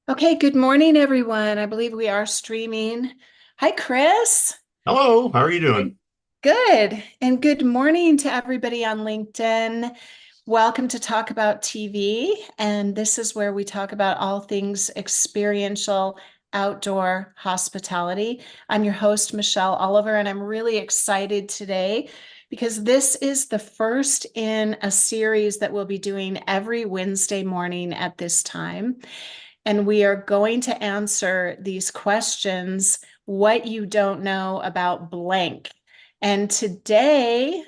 Okay, good morning, everyone. I believe we are streaming. Hi, Chris. Hello, how are you Good. doing? Good. And good morning to everybody on LinkedIn. Welcome to Talkabout TV. And this is where we talk about all things experiential outdoor hospitality. I'm your host, Michelle Oliver, and I'm really excited today because this is the first in a series that we'll be doing every Wednesday morning at this time. And we are going to answer these questions, what you don't know about blank. And today,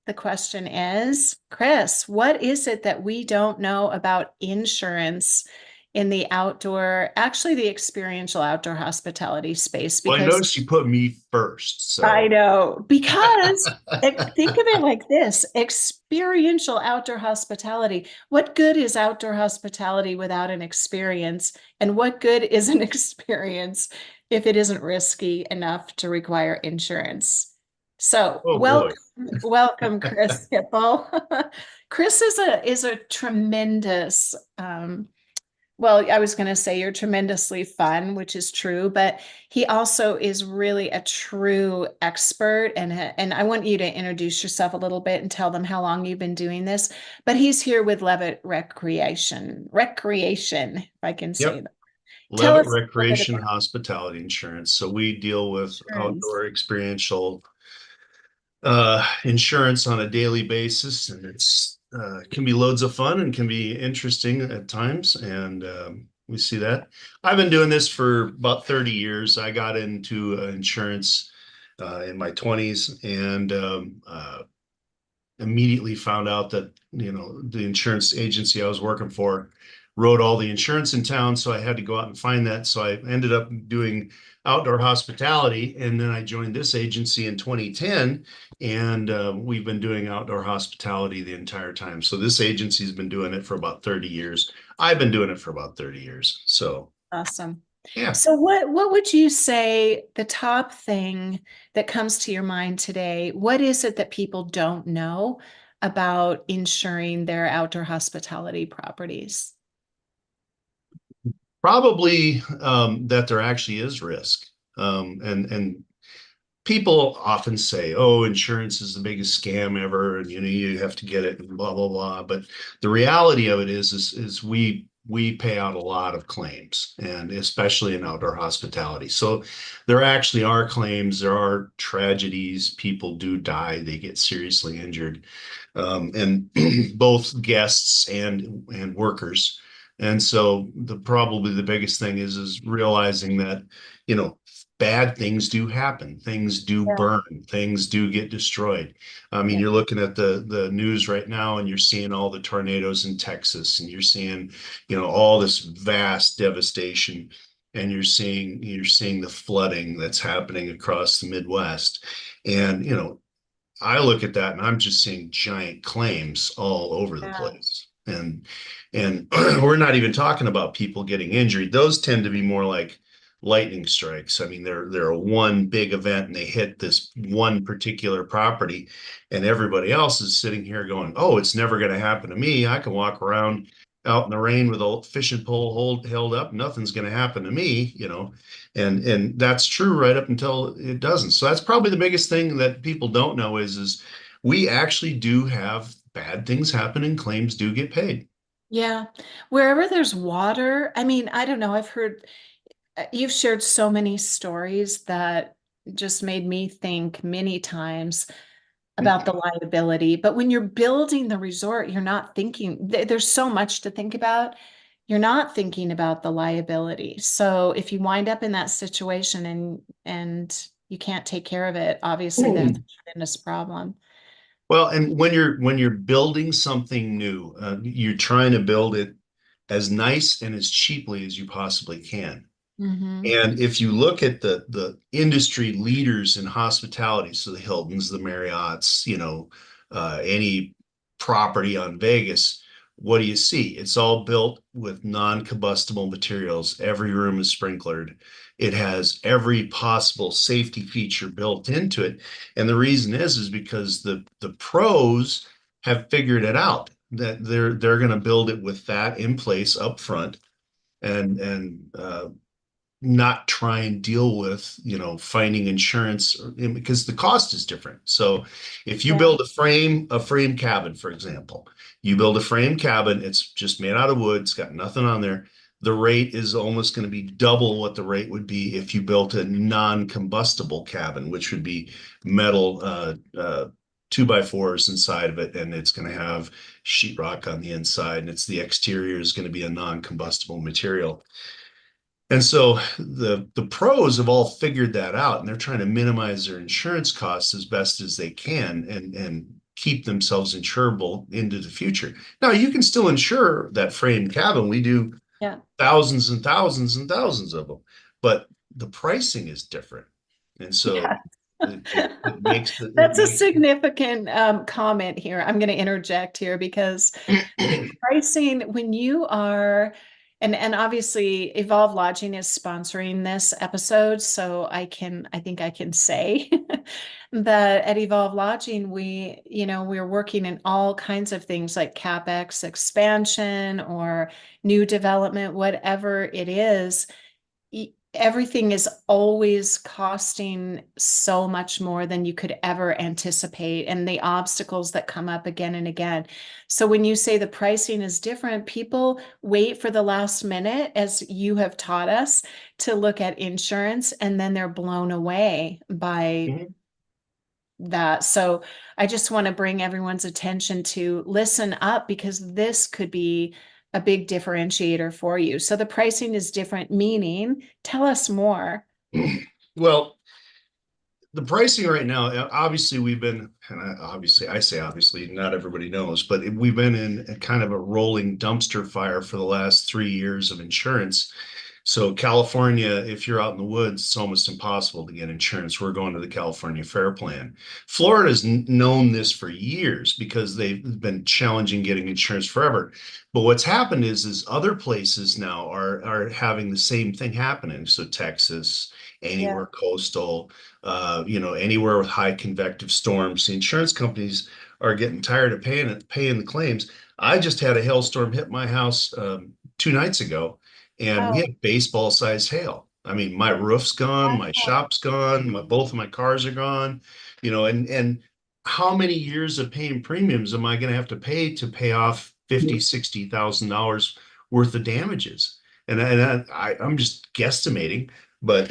the question is, Chris, what is it that we don't know about insurance in the outdoor, actually the experiential outdoor hospitality space? Well, I Because noticed you put me first, I so know, because think of it like this, experiential outdoor hospitality. What good is outdoor hospitality without an experience? And what good is an experience if it isn't risky enough to require insurance? So oh boy. welcome, Chris Hipple. Chris is a tremendous well, I was going to say you're tremendously fun, which is true, but he also is really a true expert. And I want you to introduce yourself a little bit and tell them how long you've been doing this. But he's here with Levitt Recreation, if I can say Yep. that. Tell Levitt us a little bit Recreation about Hospitality Insurance. So we deal with insurance. outdoor experiential insurance on a daily basis, and it's can be loads of fun and can be interesting at times. And we see that. I've been doing this for about 30 years. I got into insurance in my 20s and immediately found out that the insurance agency I was working for wrote all the insurance in town, so I had to go out and find that. So I ended up doing outdoor hospitality, and then I joined this agency in 2010, and we've been doing outdoor hospitality the entire time. So this agency's been doing it for about 30 years. I've been doing it for about 30 years. So Awesome. yeah. So what would you say the top thing that comes to your mind today? What is it that people don't know about insuring their outdoor hospitality properties? Probably that there actually is risk. And people often say, "Oh, insurance is the biggest scam ever, and you have to get it, and blah blah blah." But the reality of it is we pay out a lot of claims, and especially in outdoor hospitality. So there actually are claims, there are tragedies, people do die, they get seriously injured, and both guests and workers. And so the probably the biggest thing is realizing that you know bad things do happen. Things do Yeah. burn. Things do get destroyed. I mean, Yeah. you're looking at the news right now, and you're seeing all the tornadoes in Texas, and you're seeing, all this vast devastation, and you're seeing the flooding that's happening across the Midwest, and I look at that and I'm just seeing giant claims all over the Yeah. place. And we're not even talking about people getting injured. Those tend to be more like lightning strikes. I mean, they're a one big event and they hit this one particular property, and everybody else is sitting here going, "Oh, it's never going to happen to me. I can walk around out in the rain with a fishing pole held up. Nothing's going to happen to me." And that's true right up until it doesn't. So that's probably the biggest thing that people don't know is we actually do have bad things happen and claims do get paid. Yeah. Wherever there's water, I mean, I don't know. I've heard you've shared so many stories that just made me think many times about the liability. But when you're building the resort, you're not thinking, there's so much to think about. You're not thinking about the liability. So if you wind up in that situation and you can't take care of it, obviously that's a tremendous problem. Well, and when you're building something new, you're trying to build it as nice and as cheaply as you possibly can. Hmm. And if you look at the industry leaders in hospitality, so the Hiltons, the Marriotts, any property on Vegas, what do you see? It's all built with non-combustible materials. Every room is sprinklered. It has every possible safety feature built into it. And the reason is because the pros have figured it out that they're going to build it with that in place up front, and not try and deal with, finding insurance because the cost is different. So if you Yeah. build a frame cabin, for example, you build a frame cabin, it's just made out of wood, it's got nothing on there. The rate is almost going to be double what the rate would be if you built a non-combustible cabin, which would be metal, two by fours inside of it, and it's going to have sheetrock on the inside, and the exterior is going to be a non-combustible material. And so the pros have all figured that out, and they're trying to minimize their insurance costs as best as they can and keep themselves insurable into the future. Now, you can still insure that frame cabin. We do Yeah. thousands and thousands and thousands of them, but the pricing is different. And so Yeah. it makes it That's a makes significant comment here. I'm going to interject here because the pricing when you are and obviously Evolve Lodging is sponsoring this episode, so I think I can say that at Evolve Lodging we're working in all kinds of things like CapEx expansion or new development, whatever it is. Everything is always costing so much more than you could ever anticipate, and the obstacles that come up again and again. So when you say the pricing is different, people wait for the last minute, as you have taught us, to look at insurance, and then they're blown away by Mhm. that. So I just want to bring everyone's attention to listen up, because this could be a big differentiator for you. So the pricing is different, meaning tell us more. Well, the pricing right now, obviously we've been, and obviously I say obviously, not everybody knows, but we've been in a kind of a rolling dumpster fire for the last 3 years of insurance. So California, if you're out in the woods, it's almost impossible to get insurance. We're going to the California Fair Plan. Florida's known this for years because they've been challenging getting insurance forever. But what's happened is other places now are having the same thing happening. So Texas, Yeah. anywhere coastal, anywhere with high convective storms, the insurance companies are getting tired of paying the claims. I just had a hailstorm hit my house 2 nights ago, and we Oh, had baseball sized hail. I mean, my roof's gone, my wow. shop's gone, both of my cars are gone, and how many years of paying premiums am I going to have to pay off 50, $60,000 worth of damages? I'm just guesstimating, but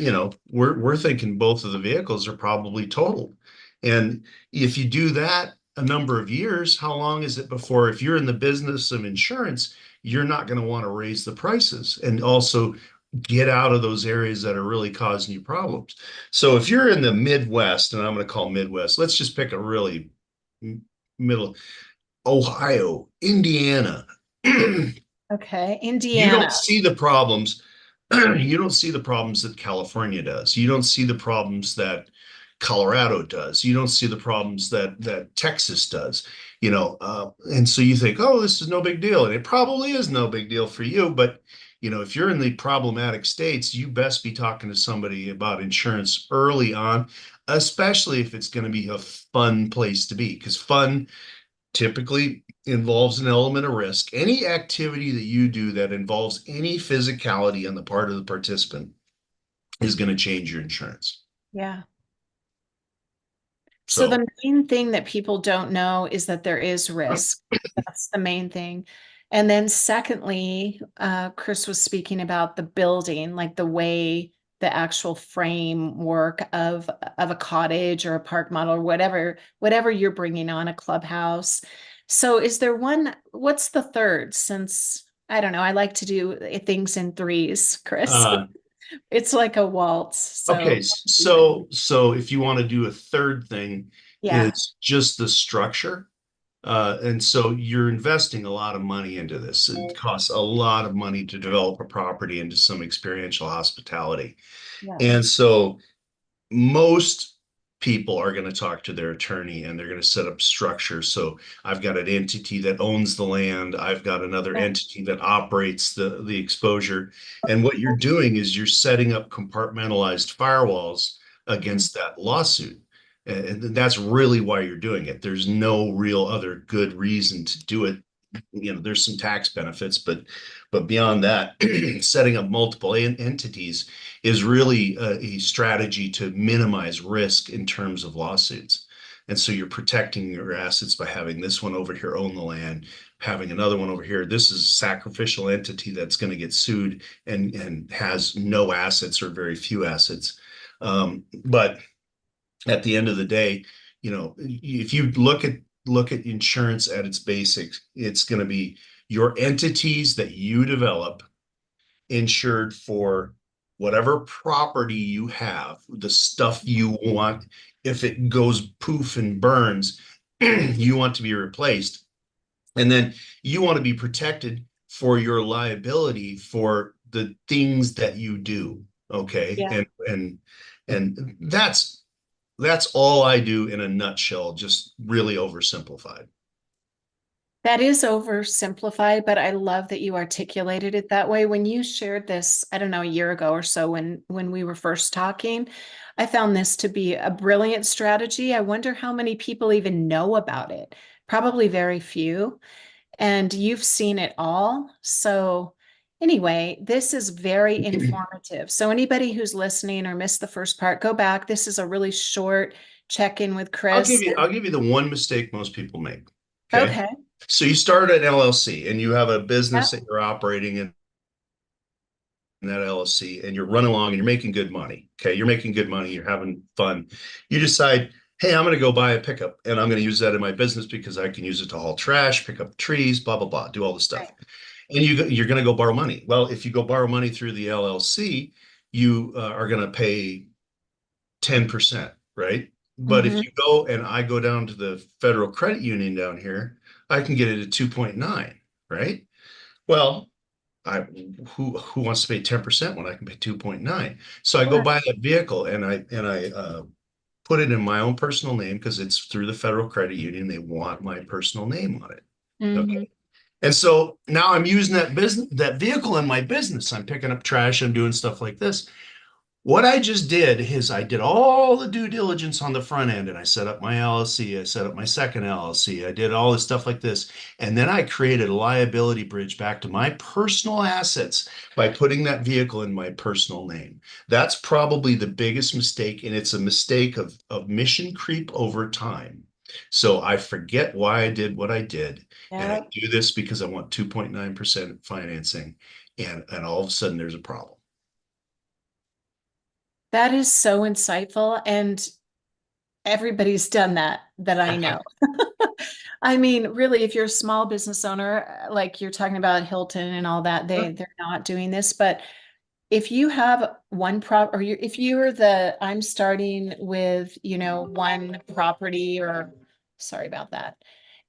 we're thinking both of the vehicles are probably totaled. And if you do that a number of years, how long is it before, if you're in the business of insurance, you're not going to want to raise the prices and also get out of those areas that are really causing you problems. So if you're in the Midwest, and I'm going to call Midwest, let's just pick a really middle, Ohio, Indiana. Okay. You don't Indiana. see the problems. You don't see the problems that California does. You don't see the problems that Colorado does. You don't see the problems that Texas does. And so you think, oh, this is no big deal, and it probably is no big deal for you. But if you're in the problematic states, you best be talking to somebody about insurance early on, especially if it's going to be a fun place to be, because fun typically involves an element of risk. Any activity that you do that involves any physicality on the part of the participant is going to change your insurance. Yeah. So So, the main thing that people don't know is that there is risk. That's the main thing. And then secondly, Chris was speaking about the building, like the way the actual framework of a cottage or a park model or whatever you're bringing on, a clubhouse. So is there what's the third? Since I don't know, I like to do things in threes, Chris. uh, It's like a waltz. okay, So so if you want to do a third thing, yeah. is just the structure. And so you're investing a lot of money into this. It costs a lot of money to develop a property into some experiential hospitality. Yeah. And so most people are going to talk to their attorney and they're going to set up structure. So I've got an entity that owns the land. I've got another Yeah. entity that operates the exposure. And what you're doing is you're setting up compartmentalized firewalls against that lawsuit. And that's really why you're doing it. There's no real other good reason to do it there's some tax benefits, but beyond that, setting up multiple entities is really a strategy to minimize risk in terms of lawsuits. And so you're protecting your assets by having this one over here own the land, having another one over here. This is a sacrificial entity that's going to get sued and has no assets or very few assets. But at the end of the day, if you look at insurance at its basics, it's going to be your entities that you develop insured for whatever property you have, the stuff you want. If it goes poof and burns, you want to be replaced. And then you want to be protected for your liability for the things that you do. Okay. Yeah. And that's all I do in a nutshell, just really oversimplified. That is oversimplified, but I love that you articulated it that way. When you shared this, I don't know, a year ago or so when we were first talking, I found this to be a brilliant strategy. I wonder how many people even know about it. Probably very few. And you've seen it all. So anyway, this is very informative. So anybody who's listening or missed the first part, go back. This is a really short check-in with I'll give Chris. you I'll give you the one mistake most people make. Okay. Okay. So you start an LLC and you have a business Yeah. that you're operating in that LLC and you're running along and you're making good money. Okay. You're making good money. You're having fun. You decide, hey, I'm going to go buy a pickup and I'm going to use that in my business because I can use it to haul trash, pick up trees, blah, blah, blah, do all the stuff. Right. And you're going to go borrow money. Well, if you go borrow money through the LLC, you are going to pay 10%, right? But if Mm-hmm. you go and I go down to the federal credit union down here, I can get it at 2.9, right? Well, I who wants to pay 10% when I can pay 2.9? So I go buy that vehicle and I put it in my own personal name because it's through the federal credit union. They want my personal name on it. Mm-hmm. Okay. And so now I'm using that vehicle in my business. I'm picking up trash, I'm doing stuff like this. What I just did is I did all the due diligence on the front end and I set up my LLC, I set up my second LLC, I did all this stuff like this. And then I created a liability bridge back to my personal assets by putting that vehicle in my personal name. That's probably the biggest mistake, and it's a mistake of mission creep over time. So I forget why I did what I did. And I Yeah. do this because I want 2.9% financing. And all of a sudden there's a problem. That is so insightful. And everybody's done that I know. I mean, really, if you're a small business owner, like you're talking about Hilton and all that, they're not doing this. But if you have one or if you're I'm starting with, one property or sorry about that.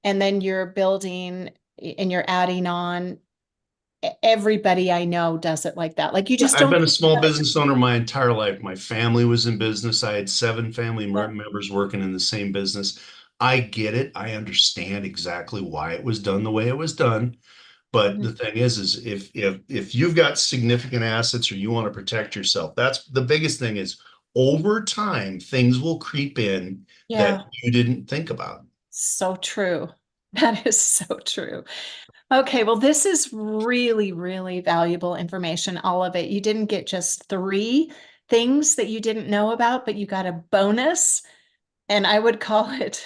And then you're building and you're adding on, everybody I know does it like that. Like you just I've don't been a think small about it. business owner my entire life. My family was in business. I had 7 family Yeah. members working in the same business. I get it. I understand exactly why it was done the way it was done. But Mhm. the thing is if you've got significant assets or you want to protect yourself, that's the biggest thing is over time, things will creep in that Yeah, you didn't think about. so true. That is so true. Okay, well, this is really, really valuable information, all of it. You didn't get just three things that you didn't know about, but you got a bonus. And I would call it,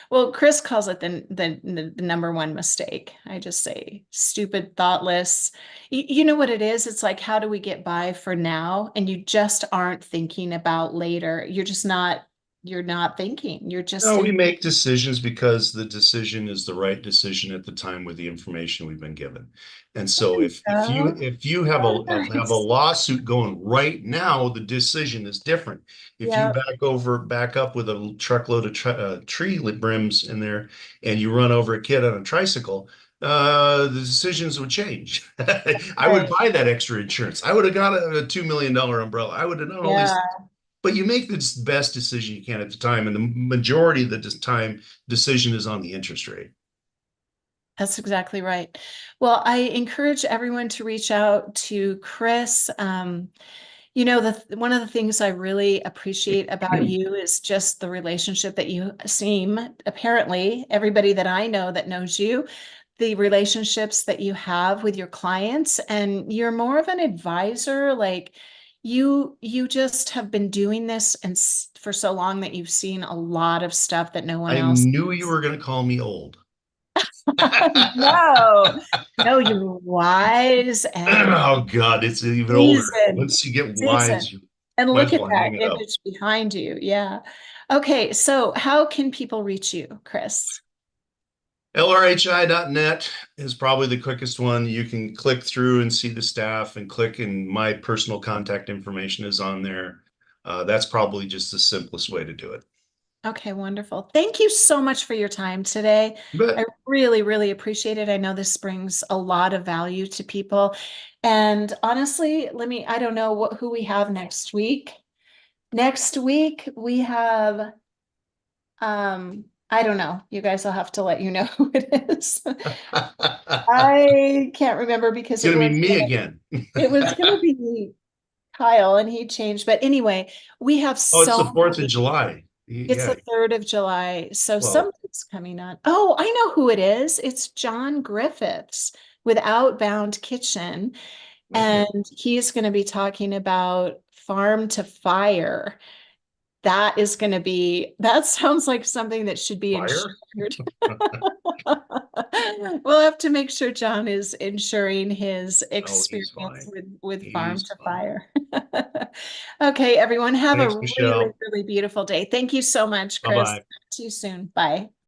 well, Chris calls it the number one mistake. I just say stupid, thoughtless. You know what it is? It's like, how do we get by for now? And you just aren't thinking about later. You're not thinking. You're just No, we thinking, make decisions because the decision is the right decision at the time with the information we've been given. And so oh, if you have have a nice. lawsuit going right now, the decision is different. If you Yeah, back up with a truckload of tree brims in there and you run over a kid on a tricycle, the decisions would change. I would right. buy that extra insurance. I would have got a $2 million umbrella. I would have done all Yeah. these, but you make the best decision you can at the time, and the majority of the time decision is on the interest rate. That's exactly right. Well, I encourage everyone to reach out to Chris. One of the things I really appreciate about you is just the relationship that you seem, apparently, everybody that I know that knows you, the relationships that you have with your clients, and you're more of an advisor. Like you just have been doing this and for so long that you've seen a lot of stuff that no one I else. knew you were going to call me old. No, no, you're wise and Oh God, it's even older. seasoned, Once you get seasoned. wise, you And might look as at well that hang it up. image behind you. Yeah. Okay, so how can people reach you, Chris? LRHI.net is probably the quickest one. You can click through and see the staff and click, and my personal contact information is on there. That's probably just the simplest way to do it. Okay, wonderful. Thank you so much for your time today. I But really, really appreciate it. I know this brings a lot of value to people. And honestly, I don't know who we have next week. Next week we have, I don't know. You guys will have to let you know who it is. it's I can't remember because going to be me again. it was gonna be Kyle and he changed. But anyway, we have Oh, it's the so 4th of many. July. It's Yeah. the 3rd of July. So Well, something's coming on. Oh, I know who it is. It's John Griffiths with Outbound Kitchen. okay. And he's going to be talking about farm to fire. That sounds like something that should be Fire? insured. We'll have to make sure John is insuring his Oh, he's experience fine. with farm He's to fine. fire. Okay, everyone, have a Thanks, really, Michelle. really beautiful day. Thank you so much, Chris. Bye-bye. Talk to you soon. Bye.